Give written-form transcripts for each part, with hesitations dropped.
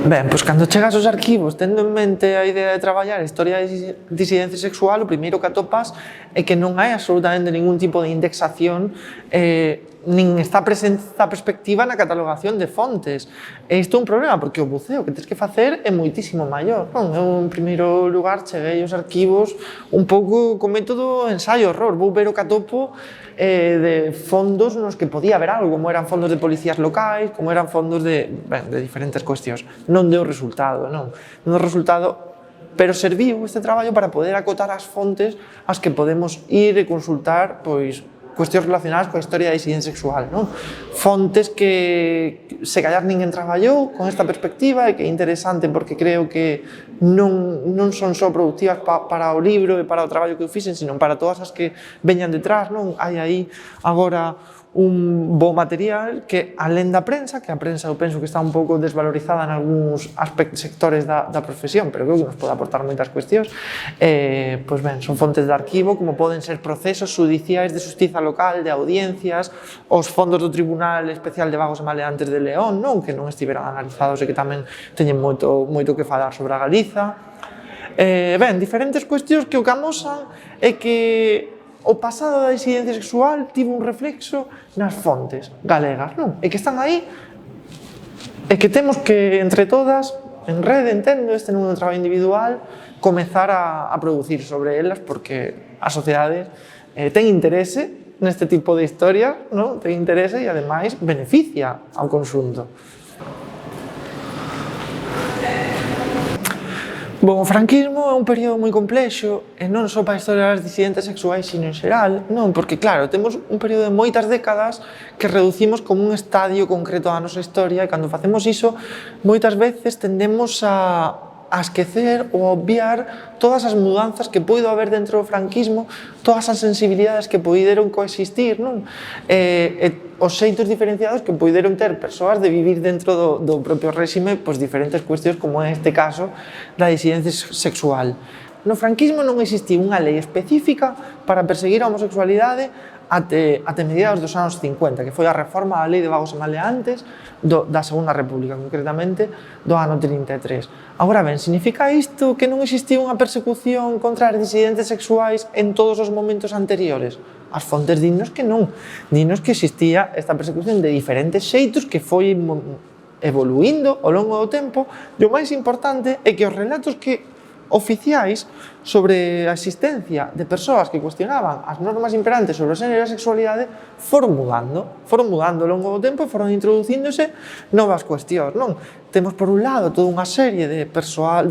Ben, pois cando chegas aos arquivos tendo en mente a idea de traballar a historia de disidencia sexual, o primeiro que atopas é que non hai absolutamente ningún tipo de indexación nin está presente esta perspectiva na catalogación de fontes. E isto é un problema, porque o buceo que tens que facer é moitísimo maior, non? Eu, en primeiro lugar, cheguei aos arquivos un pouco co método ensaio-error. Vou ver o que atopo de fondos nos que podía haber algo, como eran fondos de policías locais, como eran fondos de diferentes cuestións. Non deu resultado, non? Non deu resultado, pero serviu este traballo para poder acotar as fontes ás que podemos ir e consultar, pois, cuestións relacionadas coa historia da disidencia sexual, non? Fontes que se callar ninguén traballou con esta perspectiva e que é interesante porque creo que non son só productivas para o libro e para o traballo que eu fixen, sino para todas as que veñan detrás, non? Hai aí agora un bo material que, alén da prensa, que a prensa eu penso que está un pouco desvalorizada en algúns sectores da profesión, pero creo que nos pode aportar moitas cuestións, pois ben, son fontes de arquivo, como poden ser procesos judiciais de xustiza local, de audiencias, os fondos do Tribunal Especial de Vagos e Maleantes de León, non? Que non estiveron analizados e que tamén teñen moito que falar sobre a Galiza. Ben, diferentes cuestións que o que amosan é que o pasado da disidencia sexual tivo un reflexo nas fontes galegas, non? E que están aí e que temos que, entre todas, en rede, entendo, este non é un traballo individual, comezar a producir sobre elas, porque a sociedade ten interese neste tipo de historia, non? Ten interese e, ademais, beneficia ao conxunto. Bon, o franquismo é un período moi complexo e non só para a historia das disidentes sexuais, sino en xeral, non? Porque, claro, temos un período de moitas décadas que reducimos como un estadio concreto da nosa historia e cando facemos iso, moitas veces tendemos a esquecer ou a obviar todas as mudanzas que puido haber dentro do franquismo, todas as sensibilidades que puideron coexistir, non? Os xeitos diferenciados que puideron ter persoas de vivir dentro do propio réxime, pois diferentes cuestións, como é este caso da disidencia sexual. No franquismo non existiu unha lei específica para perseguir a homosexualidade até mediados dos anos 50, que foi a reforma da Lei de Vagos e Maleantes da Segunda República, concretamente do ano 33. Agora ben, significa isto que non existiu unha persecución contra as disidentes sexuais en todos os momentos anteriores? As fontes dinnos que non, dinnos que existía esta persecución de diferentes xeitos que foi evoluindo ao longo do tempo, e o máis importante é que os relatos oficiais sobre a existencia de persoas que cuestionaban as normas imperantes sobre o xénero e a sexualidade foron mudando ao longo do tempo e foron introducíndose novas cuestións, non? Temos, por un lado, toda unha serie de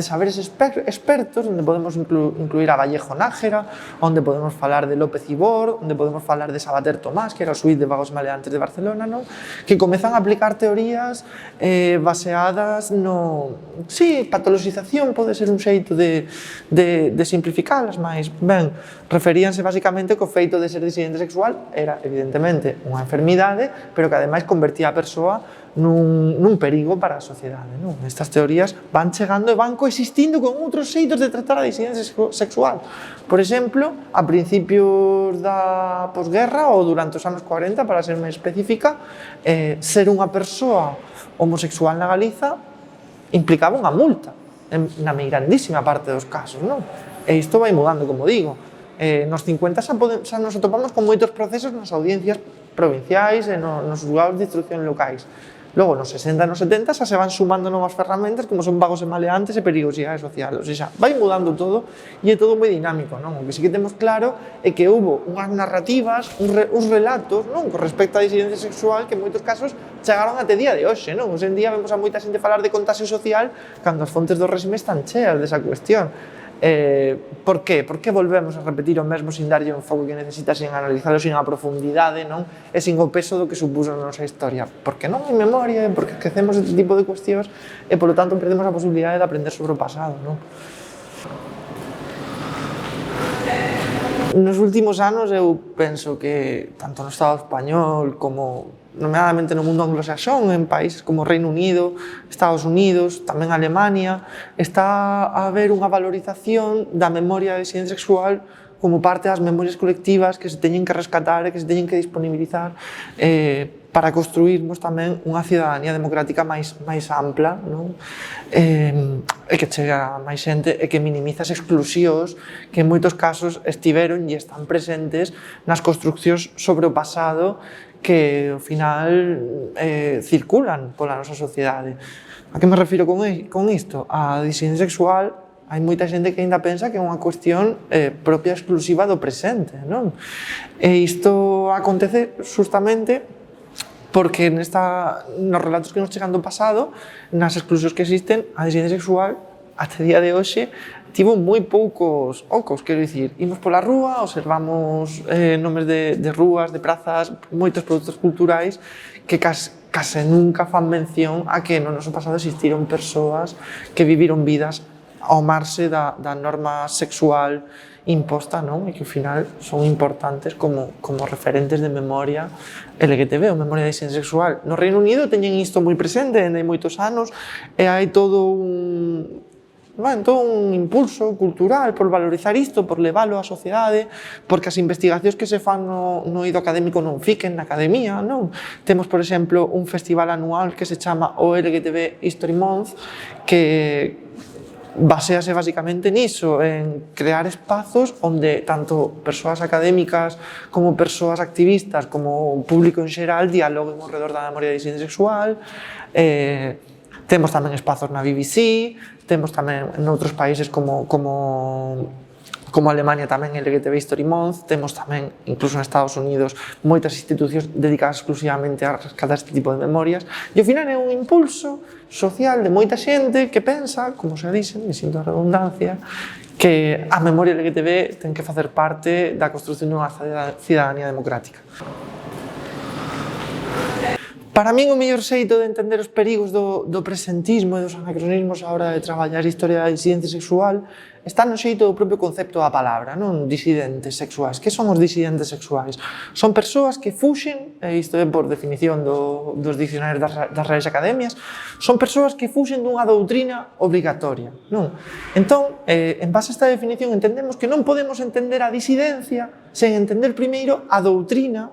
saberes expertos, onde podemos incluir a Vallejo Nájera, onde podemos falar de López Ibor, onde podemos falar de Sabater Tomás, que era o xuíz de Vagos e Maleantes de Barcelona, non? Que comezan a aplicar teorías baseadas no... Sí, patoloxización pode ser un xeito de simplificalas, mas, ben, referíanse basicamente que o feito de ser disidente sexual era, evidentemente, unha enfermidade, pero que, ademais, convertía a persoa nun perigo para a sociedade, non? Estas teorías van chegando e van coexistindo con outros xeitos de tratar a disidencia sexual. Por exemplo, a principios da posguerra ou durante os anos 40, para ser máis específica, ser unha persoa homosexual na Galiza implicaba unha multa, na grandísima parte dos casos, non? E isto vai mudando, como digo. Nos 50 xa nos atopamos con moitos procesos nas audiencias provinciais e nos xulgados de instrucción locais. Logo, nos 60 e nos 70 xa se van sumando novas ferramentas como son Vagos e Maleantes e perigosidade social. O sea, vai mudando todo e é todo moi dinámico, non? O que sí que temos claro é que houve unhas narrativas, uns relatos, non? Con respecto á disidencia sexual que en moitos casos chegaron até día de hoxe, non? Hoxe en día vemos a moita xente falar de contagio social cando as fontes do réxime están cheas desa cuestión. Por qué? Por que volvemos a repetir o mesmo sin darlle o enfoque que necesita, sin analizarlo, sin a profundidade, non? E sin o peso do que supuso na nosa historia? Porque non hai memoria, porque esquecemos este tipo de cuestións e, polo tanto, perdemos a posibilidade de aprender sobre o pasado, non? Nos últimos anos eu penso que tanto no Estado español como nomeadamente no mundo anglosaxón, en países como Reino Unido, Estados Unidos, tamén Alemania, está a haber unha valorización da memoria da disidencia sexual como parte das memorias colectivas que se teñen que rescatar e que se teñen que disponibilizar para construirmos tamén unha cidadanía democrática máis ampla, non? E que chega a máis xente e que minimiza as exclusións que en moitos casos estiveron e están presentes nas construccións sobre o pasado que ao final circulan pola nosa sociedade. A que me refiro con isto? A disidencia sexual, hai moita xente que ainda pensa que é unha cuestión propia exclusiva do presente, non? E isto acontece justamente porque nos relatos que nos chegan do pasado, nas exclusións que existen, a disidencia sexual, até día de hoxe, tivo moi poucos ocos, quero dicir, imos pola rúa, observamos nomes de rúas, de prazas, moitos produtos culturais que case nunca fan mención a que no noso pasado existiron persoas que viviron vidas ao marxe da norma sexual imposta, non? E que ao final son importantes como referentes de memoria LGTB, ou memoria de disidencia sexual. No Reino Unido teñen isto moi presente dende moitos anos e hai todo un impulso cultural por valorizar isto, por leválo á sociedade, porque as investigacións que se fan no eido académico non fiquen na academia, non? Temos, por exemplo, un festival anual que se chama o LGTB History Month, que basease basicamente niso, en crear espazos onde tanto persoas académicas como persoas activistas como o público en xeral dialoguen ao redor da memoria de disidencia sexual. Temos tamén espazos na BBC, temos tamén en outros países como Alemania tamén LGTB History Month, temos tamén, incluso en Estados Unidos, moitas institucións dedicadas exclusivamente a rescatar este tipo de memorias, e ao final é un impulso social de moita xente que pensa, como se dixen, e sinto a redundancia, que a memoria LGTB ten que facer parte da construción dunha cidadanía democrática. Para min o mellor xeito de entender os perigos do presentismo e dos anacronismos a hora de traballar a historia da disidencia sexual está no xeito do propio concepto da palabra, non? Disidentes sexuais. Que son os disidentes sexuais? Son persoas que fuxen, e isto é por definición dos dicionarios das Reais Academias, son persoas que fuxen dunha doutrina obrigatoria, non? Entón, en base a esta definición, entendemos que non podemos entender a disidencia sen entender primeiro a doutrina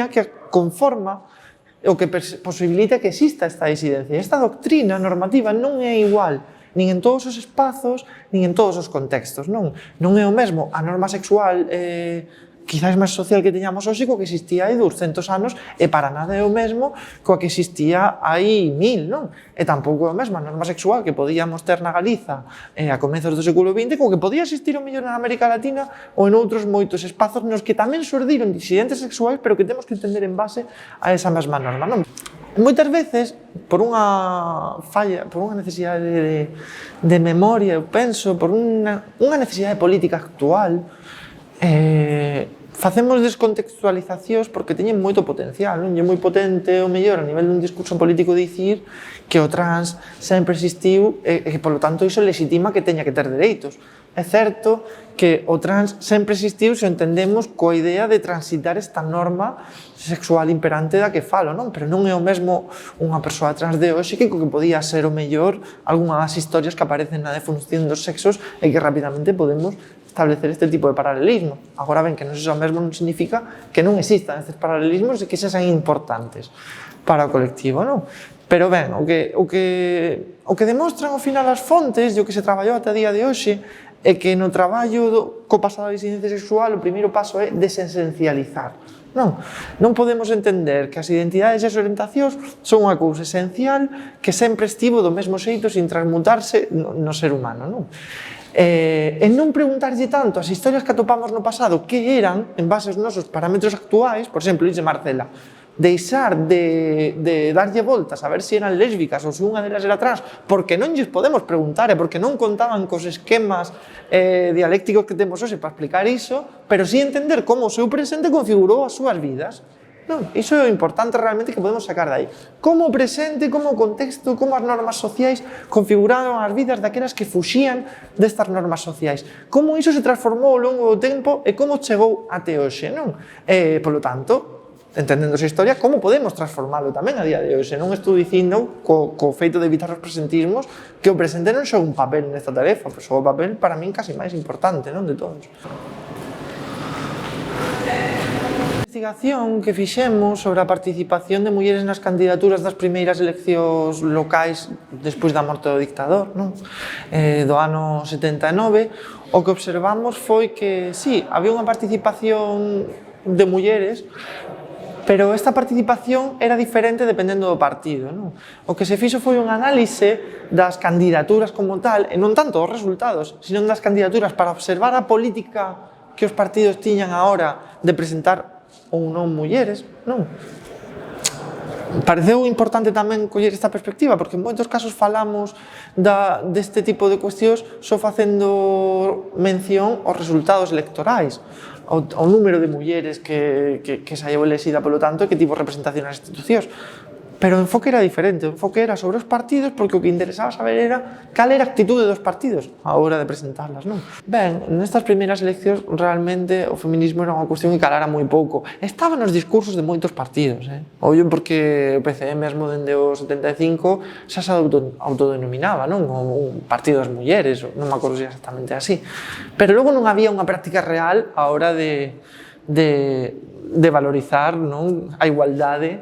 que conforma o que posibilita que exista esta disidencia. Esta doctrina normativa non é igual nin en todos os espazos, nin en todos os contextos, non? Non é o mesmo a norma sexual quizás máis social que teñamos hoxe co que existía hai 200 anos e para nada é o mesmo coa que existía hai 1000, non? E tampouco é o mesmo a norma sexual que podíamos ter na Galiza a comezos do século XX co que podía existir o mellor na América Latina ou en outros moitos espazos nos que tamén surdiron disidentes sexuais pero que temos que entender en base a esa mesma norma, non? Moitas veces, por unha falla, por unha necesidade de memoria, eu penso, por unha necesidade política actual, facemos descontextualizacións porque teñen moito potencial, non? É moi potente o mellor a nivel dun discurso político dicir que o trans sempre existiu e que, polo tanto, iso legitima que teña que ter dereitos. É certo que o trans sempre existiu se entendemos coa idea de transitar esta norma sexual imperante da que falo, non? Pero non é o mesmo unha persoa trans de hoxe que co que podía ser o mellor algunha das historias que aparecen na defunción dos sexos e que rapidamente podemos establecer este tipo de paralelismo. Agora ben, que non sexa o mesmo non significa que non existan estes paralelismos e que xa sean importantes para o colectivo, non? Pero ben, o que demostran ao final as fontes e o que se traballou ata a día de hoxe é que no traballo co pasado da disidencia sexual o primeiro paso é desesencializar. Non podemos entender que as identidades e as orientacións son unha cousa esencial que sempre estivo do mesmo xeito sin transmutarse no ser humano, non? E non preguntarlle tanto as historias que atopamos no pasado que eran en base aos nosos parámetros actuais, por exemplo, dice Marcela, deixar de darlle voltas a ver se eran lésbicas ou se unha delas era trans, porque non lles podemos preguntar e porque non contaban cos esquemas dialécticos que temos hoxe para explicar iso, pero sí entender como o seu presente configurou as súas vidas. Non, iso é o importante realmente que podemos sacar de aí. Como o presente, como o contexto, como as normas sociais configuraron as vidas daquelas que fuxían destas normas sociais. Como iso se transformou ao longo do tempo e como chegou até hoxe, non? Polo tanto, entendendo esa historia, como podemos transformalo tamén a día de hoxe. Non estou dicindo, co feito de evitar os presentismos, que o presente non xoga un papel nesta tarefa, pois o papel para min casi máis importante, non, de todos. investigación que fixemos sobre a participación de mulleres nas candidaturas das primeiras eleccións locais despois da morte do dictador, non? Do ano 79, o que observamos foi que, sí, había unha participación de mulleres, pero esta participación era diferente dependendo do partido, non? O que se fixo foi un análise das candidaturas como tal, e non tanto os resultados, sino das candidaturas para observar a política que os partidos tiñan a hora de presentar ou non mulleres, non? Pareceu importante tamén coller esta perspectiva, porque en moitos casos falamos deste tipo de cuestións só facendo mención aos resultados electorais, ao número de mulleres que saíu elexida polo tanto e que tivo representación nas institucións. Pero o enfoque era diferente, o enfoque era sobre os partidos, porque o que interesaba saber era cal era a actitude dos partidos a hora de presentarlas, non? Ben, nestas primeiras eleccións realmente o feminismo era unha cuestión que calara moi pouco. Estaba nos discursos de moitos partidos, Ollo porque o PCE mesmo dende o 75 xa se autodenominaba, non? Un partido das mulleres, non me acordo se exactamente así. Pero logo non había unha práctica real a hora de valorizar, non, a igualdade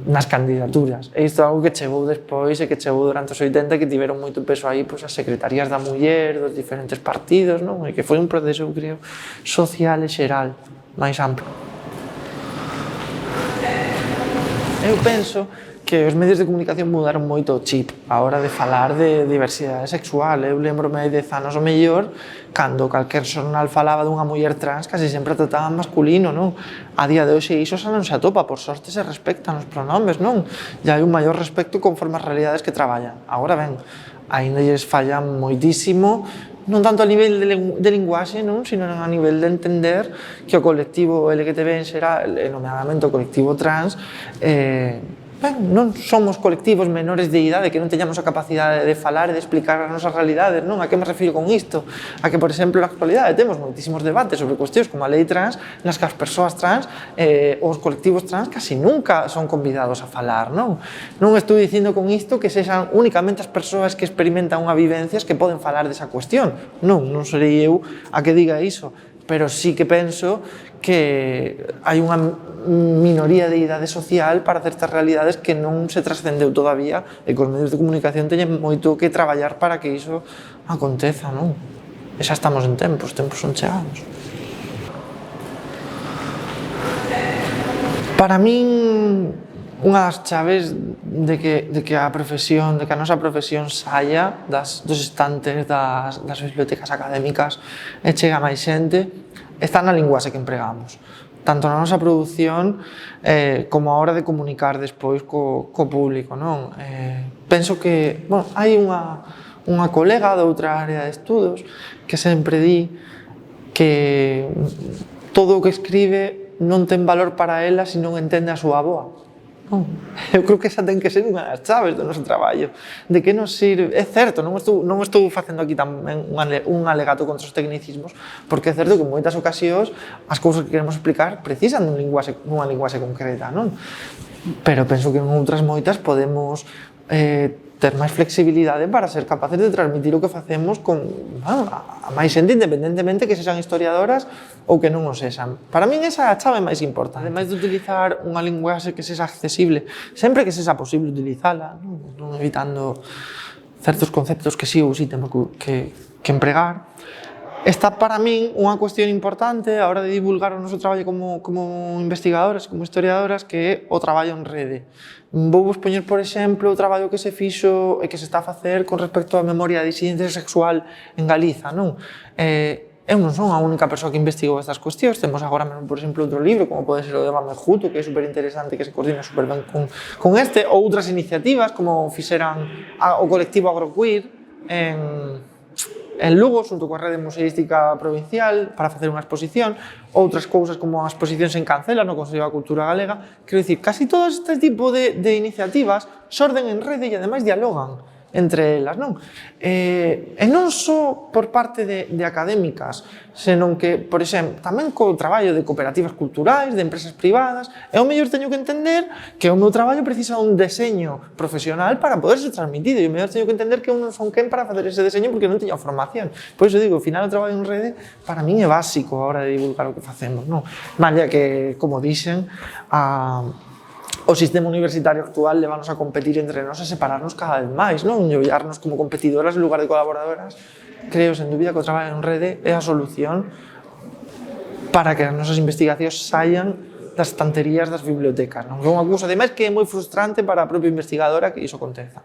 nas candidaturas. E isto é algo que chegou despois e que chegou durante os 80, que tiveron moito peso aí pois, as secretarías da muller dos diferentes partidos, non? E que foi un proceso, eu creo, social e xeral máis amplo. Eu penso que os medios de comunicación mudaron moito o chip a hora de falar de diversidade sexual. Eu lembro-me hai 10 anos o mellor, cando calquer xornal falaba dunha muller trans, casi sempre trataban masculino, non? A día de hoxe iso xa non se atopa, por sorte se respectan os pronomes, non? E hai un maior respecto conforme as realidades que traballan. Agora ben, aínda lles fallan moitísimo, non tanto a nivel de linguaxe, non? Sino a nivel de entender que o colectivo LGTB en xeral, e nomeadamente o colectivo trans, ben, non somos colectivos menores de idade que non teñamos a capacidade de falar e de explicar as nosas realidades, non? A que me refiro con isto? A que, por exemplo, na actualidade temos moitísimos debates sobre cuestións como a lei trans, nas que as persoas trans ou os colectivos trans casi nunca son convidados a falar, non? Non estou dicindo con isto que sexan únicamente as persoas que experimentan unha vivencias que poden falar desa cuestión. Non serei eu a que diga iso, pero sí que penso que hai unha minoría de idade social para certas realidades que non se trascendeu todavía e que os medios de comunicación teñen moito que traballar para que iso aconteza, non? E xa estamos en tempos, son chegados. Para min, unha das chaves de que a profesión, de que a nosa profesión saia dos estantes das bibliotecas académicas e chega máis xente, está na linguaxe que empregamos, tanto na nosa produción como a hora de comunicar despois co público, non? Penso que, hai unha colega de outra área de estudos que sempre di que todo o que escribe non ten valor para ela se non entende a súa avoa. Eu creo que esa ten que ser unha das chaves do noso traballo, de que nos sirve. É certo, non estou facendo aquí tamén un alegato contra os tecnicismos, porque é certo que en moitas ocasións as cousas que queremos explicar precisan dunha linguaxe concreta, non? Pero penso que en outras moitas podemos ter máis flexibilidade para ser capaces de transmitir o que facemos con a máis xente, independentemente que sexan historiadoras ou que non o sexan. Para min esa é a chave máis importante. Ademais de utilizar unha linguaxe que sexa accesible, sempre que sexa posible utilizala, non evitando certos conceptos que sí ou sí temos que empregar. Esta para min unha cuestión importante a hora de divulgar o noso traballo como investigadoras, como historiadoras, que é o traballo en rede. Vou vos poñer, por exemplo, o traballo que se fixo e que se está a facer con respecto á memoria de disidencia sexual en Galiza, non? Eu non son a única persoa que investigou estas cuestións, temos agora mesmo, por exemplo, outro libro, como pode ser o de Mamejuto, que é superinteresante, que se coordina superben con este, ou outras iniciativas, como fixeran o colectivo Agroqueer en Lugo, xunto coa Rede Museística Provincial, para facer unha exposición, outras cousas como as exposicións en Cancela, no Consello da Cultura Galega. Quero dicir, casi todo este tipo de iniciativas xorden en rede e ademais dialogan. entre elas, non? E non só por parte de académicas, senón que, por exemplo, tamén co traballo de cooperativas culturais, de empresas privadas, e o mellor teño que entender que o meu traballo precisa un deseño profesional para poder ser transmitido, e o mellor teño que entender que eu non son quen para facer ese deseño porque non teño formación. Por iso digo, ao final o traballo en rede para min é básico a hora de divulgar o que facemos, non? Malla que, como dixen, o sistema universitario actual levanos a competir entre nós e separarnos cada vez máis, non? E ollarnos como competidoras en lugar de colaboradoras. Creo, sen dúbida, que o traballo en rede é a solución para que as nosas investigacións saian das estanterías das bibliotecas, non? É unha cousa, ademais, que é moi frustrante para a propia investigadora que iso aconteza.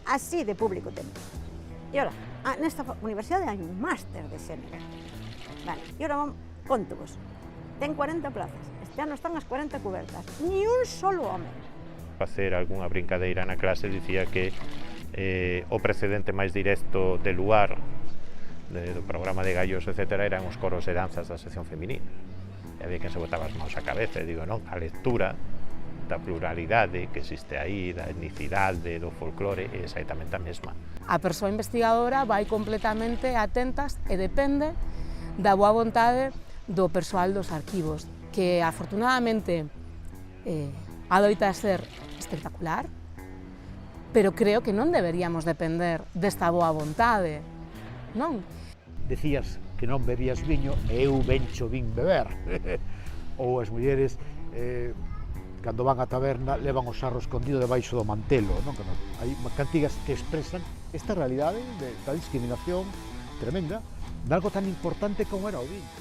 Así de público temos. E ora, nesta universidade hai un máster de xénero. Vale, e ora conto vos. Ten 40 plazas. Este ano están as 40 cubertas. Ni un solo home. Facer algunha brincadeira na clase dicía que o precedente máis directo de Luar, do programa de Gallos, etc., eran os coros de danzas da sección feminina. E había quen se botaba as mãos á cabeza, e digo, non, a lectura da pluralidade que existe aí, da etnicidade, do folclore, é exactamente a mesma. A persoa investigadora vai completamente atentas e depende da boa vontade do persoal dos arquivos, que afortunadamente adoita ser espectacular, pero creo que non deberíamos depender desta boa vontade, non? Decías que non bebías viño e eu vencho vin beber. Ou as mulleres, cando van á taberna, levan o sarro escondido debaixo do mantelo, non? Hai cantigas que expresan esta realidade da discriminación tremenda de algo tan importante como era o viño.